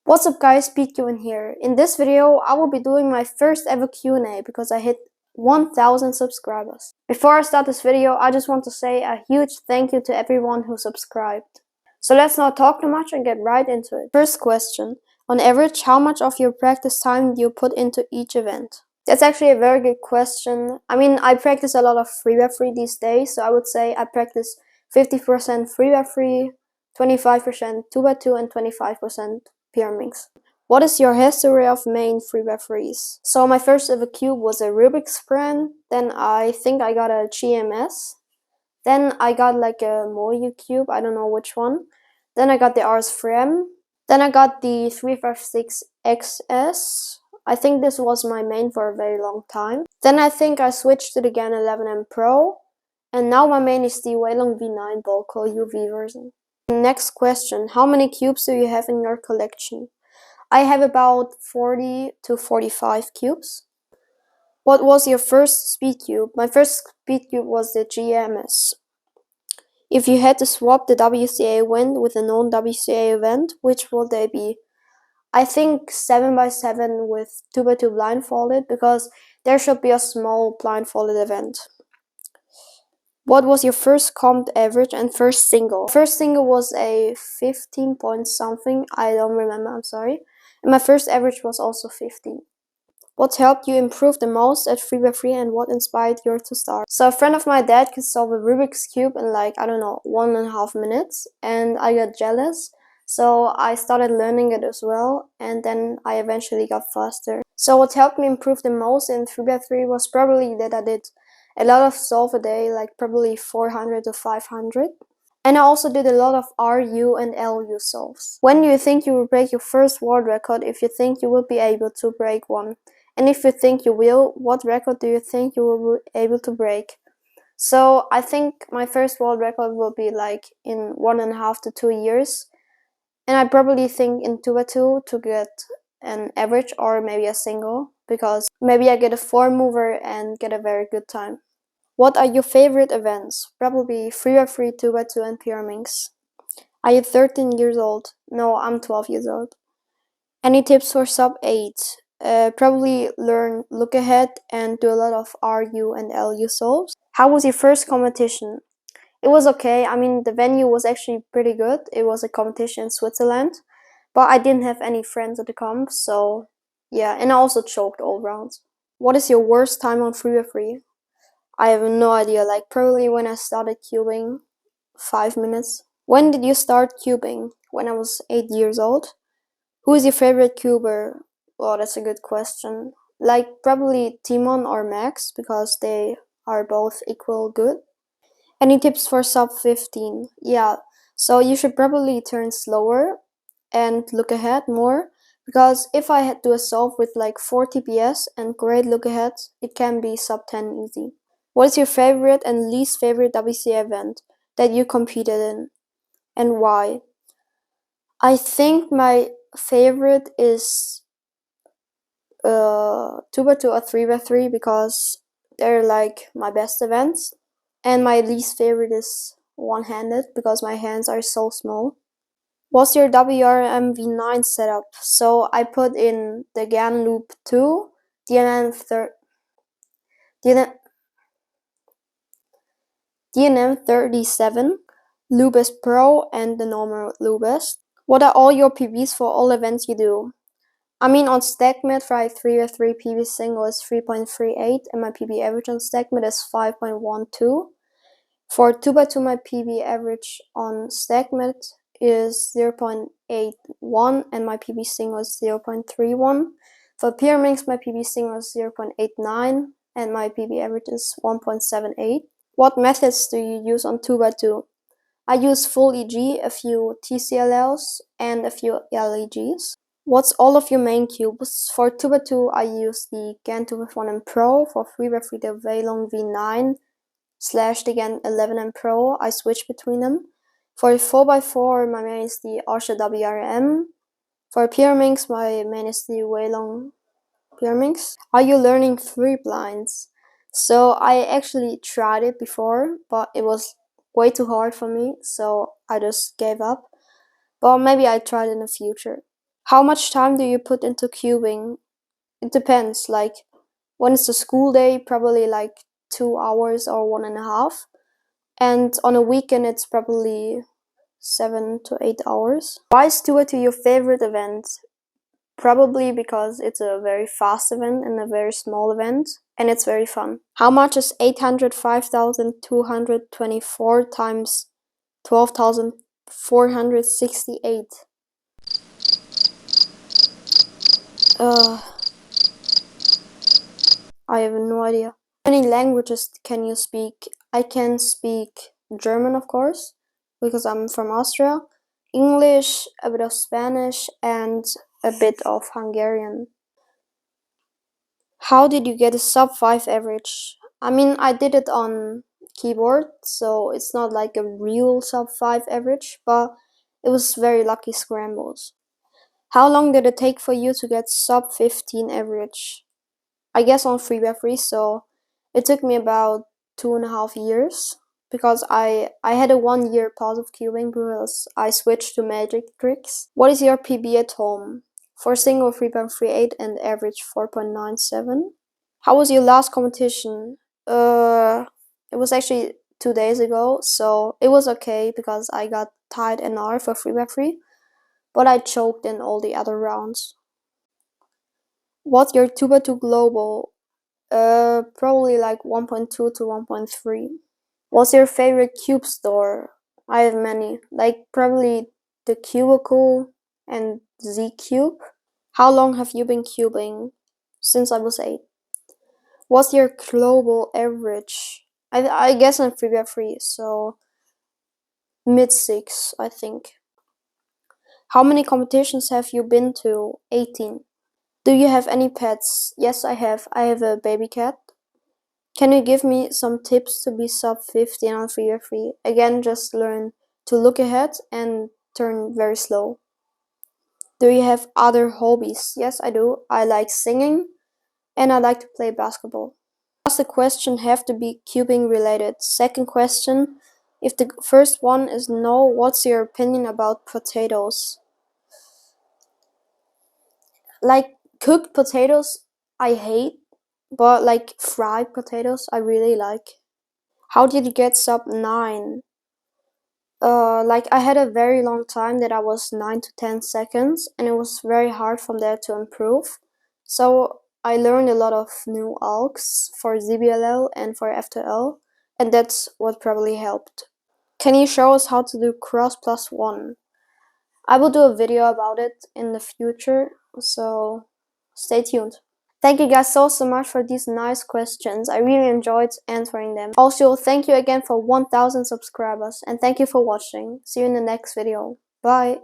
What's up guys, PQ here. In this video, I will be doing my first ever Q&A because I hit 1000 subscribers. Before I start this video, I just want to say a huge thank you to everyone who subscribed. So let's not talk too much and get right into it. First question. On average, how much of your practice time do you put into each event? That's actually a very good question. I mean, I practice a lot of 3x3 these days, so I would say I practice 50% 3x3, 25% 2x2, and 25% PRMix. What is your history of main 3x3s? So my first ever cube was a Rubik's brand, then I think I got a GMS, then I got like a Moyu cube, I don't know which one, then I got the RS Frame, then I got the 356XS. I think this was my main for a very long time. Then I think I switched to the GAN 11M Pro, and now my main is the Weilong V9 Bolko UV version. Next question, how many cubes do you have in your collection? I have about 40 to 45 cubes. What was your first speed cube? My first speed cube was the GMS. If you had to swap the WCA event with a known WCA event, which would they be? I think 7x7 with 2x2 blindfolded, because there should be a small blindfolded event. What was your first comped average and first single? First single was a 15 point something, I don't remember, I'm sorry. And my first average was also 15. What helped you improve the most at 3x3 and what inspired you to start? So a friend of my dad could solve a Rubik's Cube in like, I don't know, 1.5 minutes, and I got jealous. So I started learning it as well, and then I eventually got faster. So what helped me improve the most in 3x3 was probably that I did a lot of solve a day, like probably 400 to 500. And I also did a lot of RU and LU solves. When do you think you will break your first world record, if you think you will be able to break one? And if you think you will, what record do you think you will be able to break? So I think my first world record will be like in 1.5 to 2 years. And I probably think in 2x2 to get an average or maybe a single, because maybe I get a 4-mover and get a very good time. What are your favorite events? Probably 3x3, 2x2 and PRMix. Are you 13 years old? No, I'm 12 years old. Any tips for sub 8? Probably learn look ahead and do a lot of RU and LU solves. How was your first competition? It was okay. I mean, the venue was actually pretty good. It was a competition in Switzerland, but I didn't have any friends at the comp, so yeah, and I also choked all rounds. What is your worst time on 3x3? I have no idea, like probably when I started cubing, 5 minutes. When did you start cubing? When I was 8 years old. Who is your favorite cuber? Well, that's a good question. Like probably Timon or Max, because they are both equal good. Any tips for sub 15? Yeah, so you should probably turn slower and look ahead more, because if I had to do a solve with like 4 TPS and great look ahead, it can be sub 10 easy. What is your favorite and least favorite WCA event that you competed in, and why? I think my favorite is 2x2 or 3x3, because they're like my best events. And my least favorite is one-handed, because my hands are so small. What's your WRM V9 setup? So I put in the GAN Loop 2, DNM 37, Lubes Pro, and the normal Lubes. What are all your PBs for all events you do? I mean, on StackMed for 3x3 PB single is 3.38, and my PB average on StackMed is 5.12. For 2x2, my PB average on StackMed is 0.81, and my PB single is 0.31. For PRMix, my PB single is 0.89, and my PB average is 1.78. What methods do you use on 2x2? I use full EG, a few TCLLs, and a few LEGs. What's all of your main cubes? For 2x2, I use the GAN 251M Pro. For 3x3, the Weilong V9 / the GAN 11M Pro. I switch between them. For 4x4, my main is the Arsha WRM. For PRMix, my main is the Weilong PRMix. Are you learning 3 blinds? So I actually tried it before, but it was way too hard for me, so I just gave up. But maybe I try it in the future. How much time do you put into cubing? It depends, like when it's a school day, probably like 2 hours or 1.5. And on a weekend, it's probably 7 to 8 hours. Why is Duet your favorite event? Probably because it's a very fast event and a very small event, and it's very fun. How much is 805,224 times 12,468? I have no idea. How many languages can you speak? I can speak German, of course, because I'm from Austria, English, a bit of Spanish, and a bit of Hungarian. How did you get a sub 5 average? I mean, I did it on keyboard, so it's not like a real sub 5 average, but it was very lucky scrambles. How long did it take for you to get sub 15 average? I guess on 3x3, so it took me about 2.5 years because I had a 1 year pause of cubing because I switched to Magic Tricks. What is your PB at home? For single 3.38 and average 4.97. How was your last competition? It was actually 2 days ago, so it was okay because I got tied NR for 3x3, but I choked in all the other rounds. What's your 2x2 global? Probably like 1.2 to 1.3. What's your favorite cube store? I have many, like probably the Cubicle and Z Cube. How long have you been cubing? Since I was 8. What's your global average? I guess I'm 3x3, so mid 6, I think. How many competitions have you been to? 18. Do you have any pets? Yes, I have. I have a baby cat. Can you give me some tips to be sub 15 on 3x3? Again, just learn to look ahead and turn very slow. Do you have other hobbies? Yes, I do. I like singing and I like to play basketball. Does the question have to be cubing related? Second question, if the first one is no, what's your opinion about potatoes? Like cooked potatoes, I hate, but like fried potatoes, I really like. How did you get sub 9? Like I had a very long time that I was 9 to 10 seconds, and it was very hard from there to improve. So I learned a lot of new algs for ZBLL and for F2L, and that's what probably helped. Can you show us how to do cross plus 1? I will do a video about it in the future, so stay tuned. Thank you guys so much for these nice questions. I really enjoyed answering them. Also, thank you again for 1000 subscribers and thank you for watching. See you in the next video. Bye.